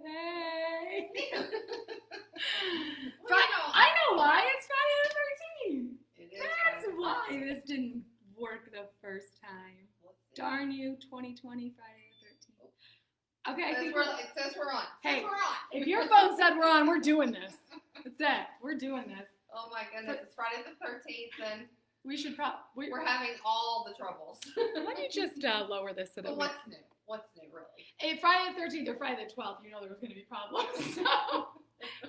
Hey. I know why. It's Friday the 13th. It is That's Friday the why 13th. this didn't work the first time. Darn you, 2020 Friday the 13th. Okay. It says we're on. Hey, we're on. If your phone said we're on, we're doing this. That's it. We're doing this. Oh my goodness, it's Friday the 13th, and we should we're having all the troubles. Let me just lower this so that what's new? What's new, really? If Friday the 13th or Friday the 12th, you know there was going to be problems. So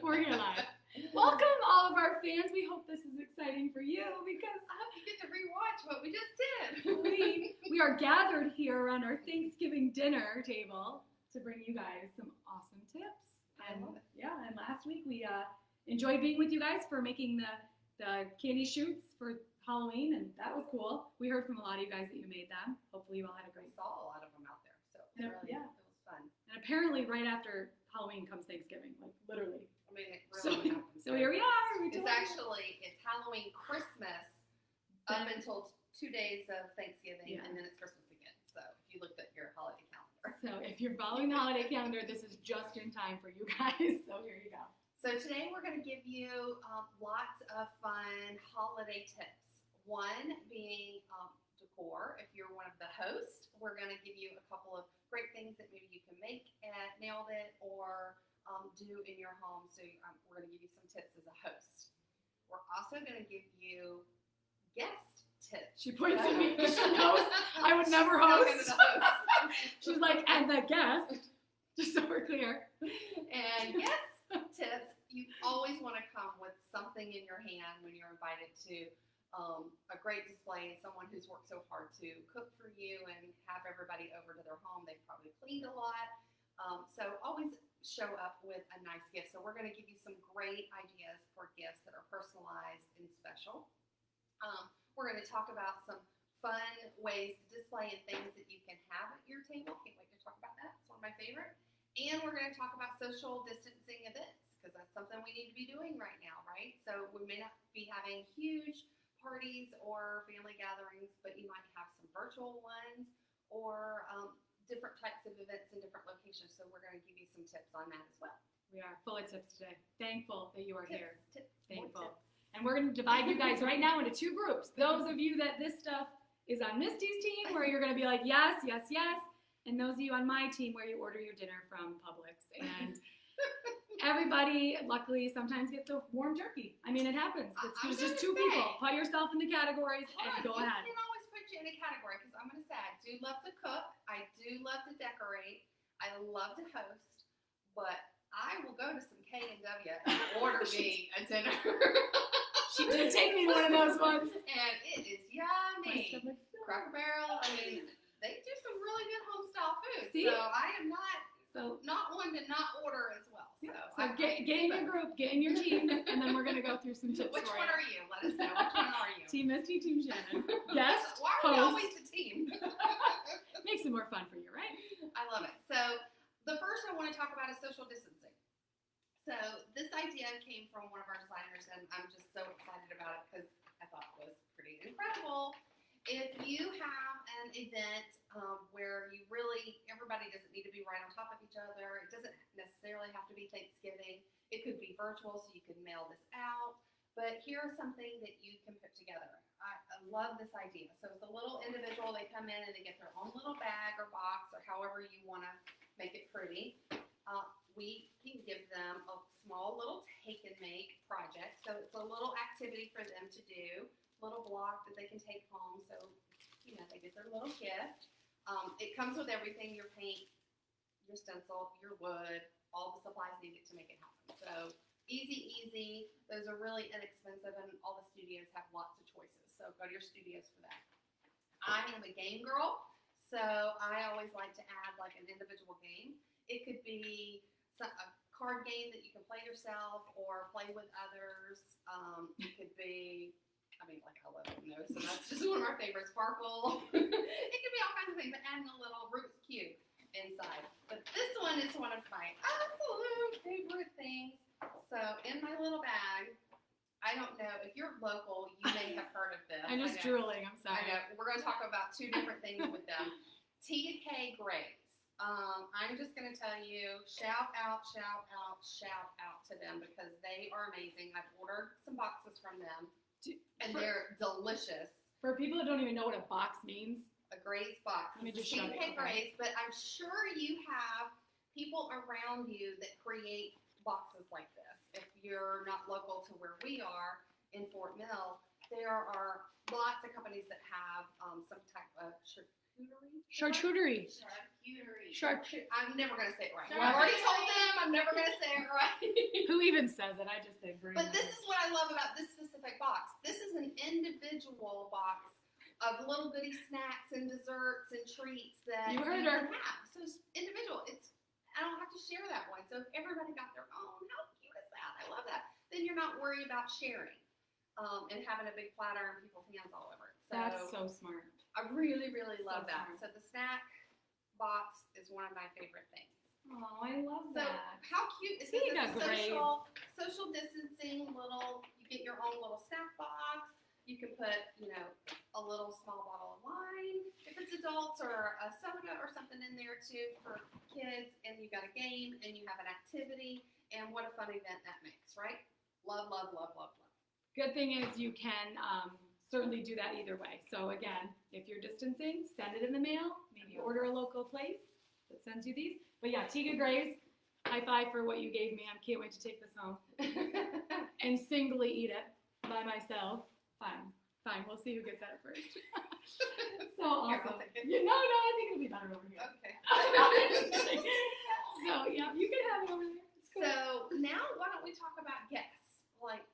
we're here live. Welcome, all of our fans. We hope this is exciting for you because I hope you get to rewatch what we just did. we are gathered here around our Thanksgiving dinner table to bring you guys some awesome tips. And and last week we enjoyed being with you guys for making the candy shoots for Halloween, and that was cool. We heard from a lot of you guys that you made them. Hopefully you all had a great. We saw a lot of them out there, so it was fun. And apparently right after Halloween comes Thanksgiving, like literally. I mean, it really happens. So here we are. It's Halloween, Christmas, up until 2 days of Thanksgiving, and then it's Christmas again. So if you looked at your holiday calendar. So if you're following the holiday calendar, this is just in time for you guys. So here you go. So today we're going to give you lots of fun holiday tips. One being decor. If you're one of the hosts, we're going to give you a couple of great things that maybe you can make at Nailed It or do in your home. So we're going to give you some tips as a host. We're also going to give you guest tips. She points at me. She knows I would never host. She's like, and the guest, just so we're clear. And guest tips, you always want to come with something in your hand when you're invited to a great display and someone who's worked so hard to cook for you and have everybody over to their home. They've probably cleaned a lot. So always show up with a nice gift. So we're going to give you some great ideas for gifts that are personalized and special. We're going to talk about some fun ways to display and things that you can have at your table. Can't wait to talk about that. It's one of my favorite. And we're going to talk about social distancing events because that's something we need to be doing right now, right? So we may not be having huge parties or family gatherings, but you might have some virtual ones or different types of events in different locations. So we're going to give you some tips on that as well. We are full of tips today. Thankful that you are here. Thankful. Tips. And we're going to divide you guys right now into two groups. Those of you that this stuff is on Misty's team where you're going to be like, yes, yes, yes. And those of you on my team where you order your dinner from Publix. And everybody, luckily, sometimes gets a warm turkey. I mean, it happens. There's just two people. Put yourself in the categories and go ahead. You can always put you in a category because I'm going to say I do love to cook. I do love to decorate. I love to host. But I will go to some K&W and order me a dinner. She did take me to one of those ones. And it is yummy. Cracker Barrel. I mean, they do some really good home style food. See? So I am not one to not order as well. So get in your group, get in your team, and then we're going to go through some tips Which for one are you? Let us know. Which one are you? Team Misty, Team Shannon. Yes. Why are we always a team? Makes it more fun for you, right? I love it. So the first I want to talk about is social distancing. So this idea came from one of our designers, and I'm just so excited about it because I thought it was pretty incredible. If you have an event where everybody doesn't need to be right on top of each other, it doesn't necessarily have to be Thanksgiving. It could be virtual, so you can mail this out. But here's something that you can put together. I love this idea. So it's a little individual. They come in and they get their own little bag or box or however you want to make it pretty. We can give them a small little take and make project. So it's a little activity for them to do, little block that they can take home. So, they get their little gift. It comes with everything, your paint, your stencil, your wood, all the supplies needed to make it happen. So easy. Those are really inexpensive and all the studios have lots of choices. So go to your studios for that. I am a game girl. So I always like to add like an individual game. It could be a card game that you can play yourself or play with others. It could be, like I love it, so that's just one of our favorites. Sparkle. It could be all kinds of things, but adding a little Rubik's Cube inside. But this one is one of my absolute favorite things. So in my little bag, I don't know, if you're local, you may have heard of this. I'm just drooling, I'm sorry. I know. We're going to talk about two different things with them. T&K grapes. I'm just going to tell you, shout out to them because they are amazing. I've ordered some boxes from them, and they're delicious. For people who don't even know what a box means, a Graze box. Let me just show you. Okay. Graze, but I'm sure you have people around you that create boxes like this. If you're not local to where we are in Fort Mill, there are lots of companies that have some type of charcuterie. I'm never going to say it right. I've already told them I'm never going to say it right. Who even says it? I just say bring But this is what I love about this specific box. This is an individual box of little bitty snacks and desserts and treats that you can her. have. So it's individual. I don't have to share that one. So if everybody got their own, how cute is that? I love that. Then you're not worried about sharing and having a big platter and people's hands all over it. So that's so smart. I really, really love that. Smart. So the snack box is one of my favorite things. Oh, I love So that. how cute is this? Social distancing little, you get your own little snack box. You can put, a little small bottle of wine if it's adults or a soda or something in there too for kids, and you got a game and you have an activity, and what a fun event that makes, right? Love, love, love, love, love. Good thing is you can certainly do that either way. So again, if you're distancing, send it in the mail. Maybe order a local place that sends you these. But yeah, Tiga Graze, high five for what you gave me. I can't wait to take this home and singly eat it by myself. Fine. We'll see who gets at it first. So awesome. No, I think it'll be better over here. Okay. So yeah, you can have it over there. So now why don't we talk about guests? Like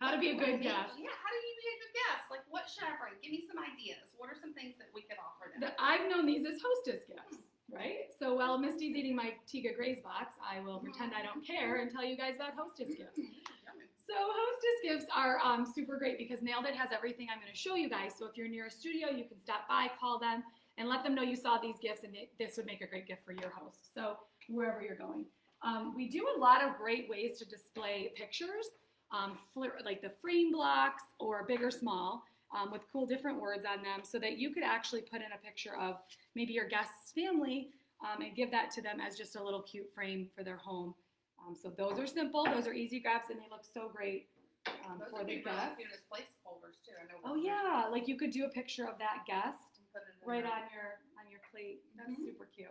how to be a good guest. Yeah, how do you be a good guest? Like what should I bring? Give me some ideas. What are some things that we could offer them? I've known these as hostess gifts, right? So while Misty's eating my Tiga Graze box, I will pretend I don't care and tell you guys about hostess gifts. So hostess gifts are super great because Nailed It has everything I'm going to show you guys. So if you're near a studio, you can stop by, call them, and let them know you saw these gifts, and this would make a great gift for your host. So wherever you're going. We do a lot of great ways to display pictures, like the frame blocks or big or small, with cool different words on them so that you could actually put in a picture of maybe your guest's family and give that to them as just a little cute frame for their home. So those are simple, those are easy grabs, and they look so great for the guest. As placeholders too. I know. Oh yeah, like you could do a picture of that guest right on your plate. That's super cute.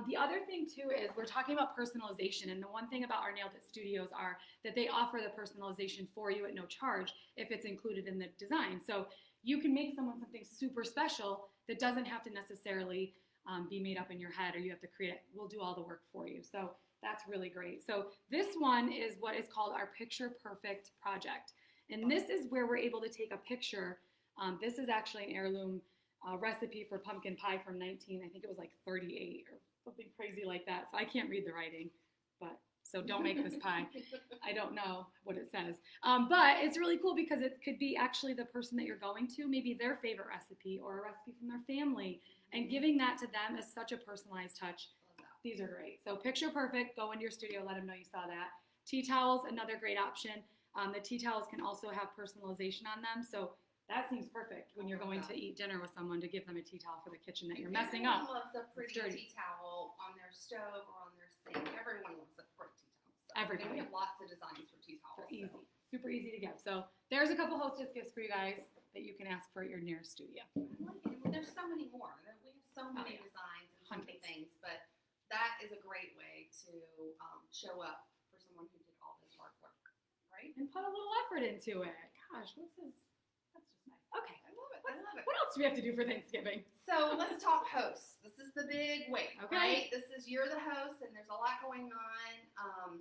The other thing too is we're talking about personalization, and the one thing about our Nailed It studios are that they offer the personalization for you at no charge if it's included in the design. So you can make someone something super special that doesn't have to necessarily be made up in your head or you have to create it. We'll do all the work for you. So that's really great. So this one is what is called our Picture Perfect project. And this is where we're able to take a picture. This is actually an heirloom recipe for pumpkin pie from I think it was like 38 or something crazy like that. So I can't read the writing, so don't make this pie. I don't know what it says. But it's really cool because it could be actually the person that you're going to, maybe their favorite recipe or a recipe from their family, and giving that to them is such a personalized touch. These are great. So Picture Perfect, go into your studio, let them know you saw that. Tea towels, another great option. The tea towels can also have personalization on them. So that seems perfect when you're going to eat dinner with someone to give them a tea towel for the kitchen that you're messing up. Everyone loves a pretty tea towel on their stove or on their sink. Everyone loves a pretty tea towel. So Everybody. And we have lots of designs for tea towels. They're easy. Super easy to give. So there's a couple hostess gifts for you guys that you can ask for at your nearest studio. I like it. There's so many more. We have so many designs and so many things, but that is a great way to show up for someone who did all this hard work, right? And put a little effort into it. Gosh, what's this? That's just nice. Okay. I love it. I love it. What else do we have to do for Thanksgiving? So let's talk hosts. This is the big week, okay. Right? This is you're the host, and there's a lot going on.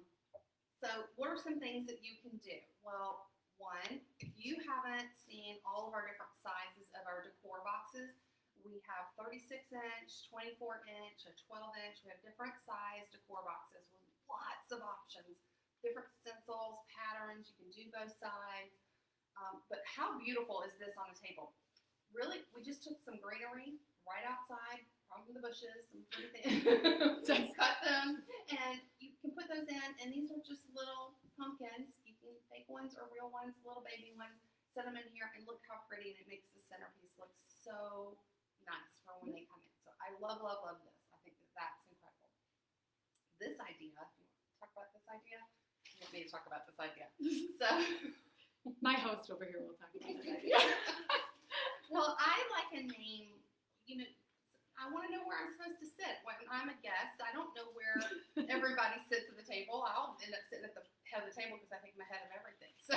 So what are some things that you can do? Well, one, if you haven't seen all of our different sizes of our decor boxes, we have 36-inch, 24-inch, a 12-inch. We have different size decor boxes with lots of options, different stencils, patterns. You can do both sides. But how beautiful is this on a table? Really, we just took some greenery right outside from the bushes, some pretty things. Just cut them, and you can put those in. And these are just little pumpkins. You can fake ones or real ones, little baby ones. Set them in here, and look how pretty, and it makes the centerpiece look so nice for when they come in. So I love, love, love this. I this idea. Talk about this idea? You want me to talk about this idea? So, My host over here will talk about this idea. well, I like a name, I want to know where I'm supposed to sit. When I'm a guest, I don't know where everybody sits at the table. I'll end up sitting at the head of the table because I think I'm ahead of everything. So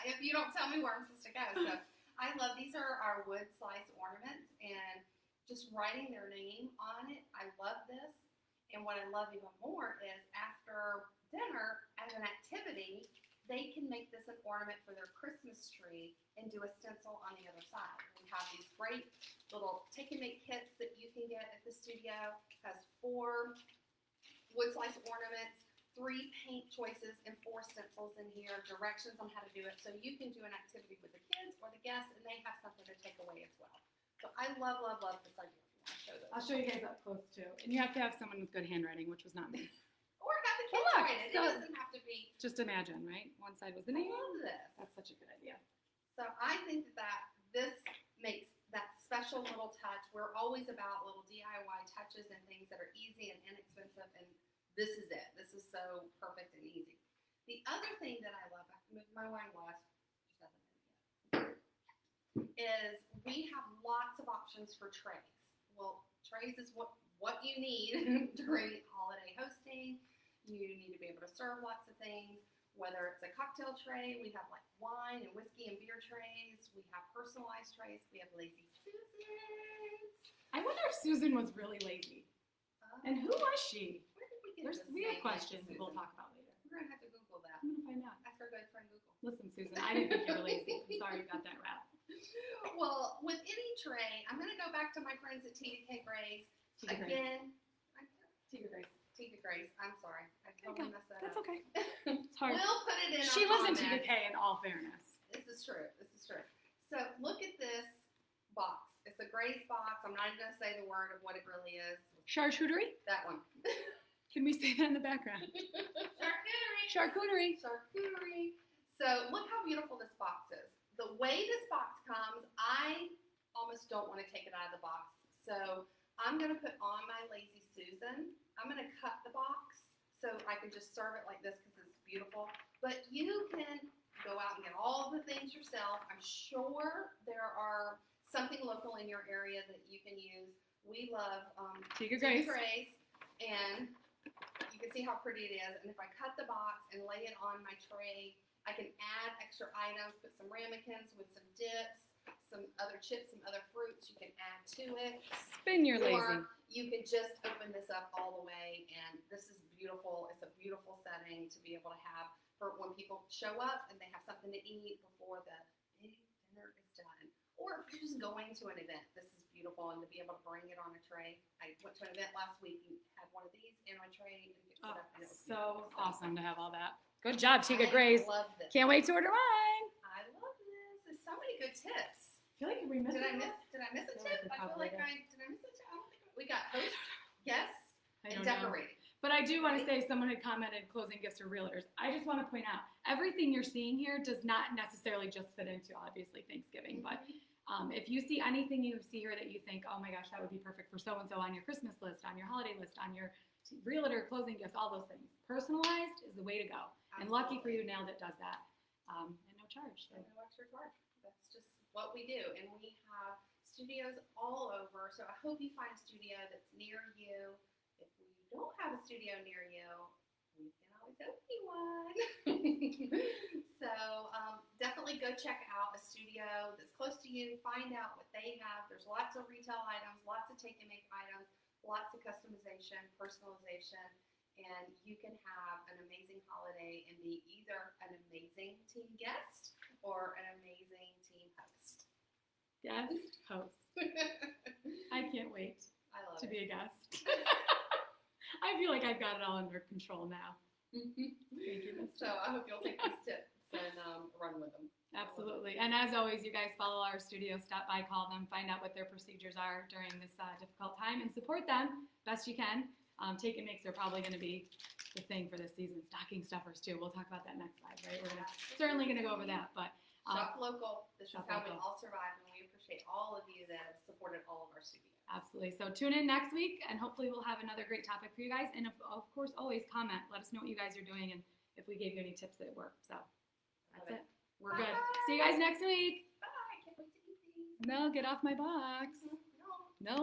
if you don't tell me where I'm supposed to go. So I love, these are our wood slice ornaments and just writing their name on it. I love this. And what I love even more is after dinner, as an activity, they can make this an ornament for their Christmas tree and do a stencil on the other side. We have these great little take-and-make kits that you can get at the studio. It has 4 wood slice ornaments, 3 paint choices, and 4 stencils in here, directions on how to do it. So you can do an activity with the kids or the guests, and they have something to take away as well. So I love, love, love this idea. I'll show you guys up close too. And you have to have someone with good handwriting, which was not me. Or have the kids look, write it. so- It doesn't have to be. Just imagine, right? One side was the I name. love this. That's such a good idea. So I think that this makes that special little touch. We're always about little DIY touches and things that are easy and inexpensive, and this is it. This is so perfect and easy. The other thing that I love, I can move my wine glass, just hasn't been yet, is we have lots of options for trays. Well, trays is what you need during holiday hosting. You need to be able to serve lots of things. Whether it's a cocktail tray, we have like wine and whiskey and beer trays. We have personalized trays. We have Lazy Susans. I wonder if Susan was really lazy. And who was she? Where did we get this We have name, questions Lazy that we'll Susan? talk about later. We're gonna have to Google that. I'm gonna find out. Ask our good friend Google. Listen, Susan, I didn't think you were lazy. I'm sorry you got that rap. Well, with any tray, I'm gonna go back to my friends at TDK Grace Tika Grace. again. Tika Grace. Tika Grace. I'm sorry. I Okay, totally messed that That's up. okay. It's hard. We'll put it in. She our listened to comments. TDK in all fairness. This is true. This is true. So look at this box. It's a Grace box. I'm not even gonna say the word of what it really is. Charcuterie? That one. Can we say that in the background? Charcuterie. Charcuterie. Charcuterie. So look how beautiful this box is. The way this box comes, I almost don't want to take it out of the box. So I'm going to put on my Lazy Susan. I'm going to cut the box so I can just serve it like this because it's beautiful. But you can go out and get all the things yourself. I'm sure there are something local in your area that you can use. We love Tika Tika Grace. Grace, and you can see how pretty it is. And if I cut the box and lay it on my tray, I can add extra items, put some ramekins with some dips, some other chips, some other fruits you can add to it. Spin your lazy. Or you can just open this up all the way, and this is beautiful. It's a beautiful setting to be able to have for when people show up and they have something to eat before the big dinner is done. Or if you're just going to an event, this is beautiful, and to be able to bring it on a tray. I went to an event last week and had one of these in my tray and fixed it Oh, up, and it was so beautiful. awesome to have all that. Good job, Tika I Grace. love this. Can't wait to order mine. I love this. There's so many good tips. I feel like we missed Did I miss a feel tip? like we I feel probably like did. did I miss a tip? I don't think we got host, guests, I and don't know. decorating. But I do want to say someone had commented closing gifts for realtors. I just want to point out everything you're seeing here does not necessarily just fit into obviously Thanksgiving, but if you see anything you see here that you think, oh my gosh, that would be perfect for so-and-so on your Christmas list, on your holiday list, on your realtor closing gifts, all those things. Personalized is the way to go. And lucky for you, Nailed It does that. And no charge. So. And no extra charge. That's just what we do. And we have studios all over. So I hope you find a studio that's near you. If we don't have a studio near you, we can always open you one. So definitely go check out a studio that's close to you. Find out what they have. There's lots of retail items, lots of take-and-make items, lots of customization, personalization. And you can have an amazing holiday and be either an amazing team guest or an amazing team host. Guest host. I can't wait I love to it. be a guest. I feel like I've got it all under control now. Thank you, Miss. So I hope you'll take these tips and run with them. Absolutely. And as always, you guys follow our studio, stop by, call them, find out what their procedures are during this difficult time, and support them best you can. Take-and-makes are probably going to be the thing for this season. Stocking stuffers, too. We'll talk about that next slide, right? We're certainly going to go over that. But Shop local. This is shop how we local. all survive, and we appreciate all of you that have supported all of our studios. Absolutely. So tune in next week, and hopefully we'll have another great topic for you guys. And of course, always comment. Let us know what you guys are doing and if we gave you any tips that worked. So that's it. We're good. See you guys next week. Bye. I can't wait to eat these. No, get off my box. No. No.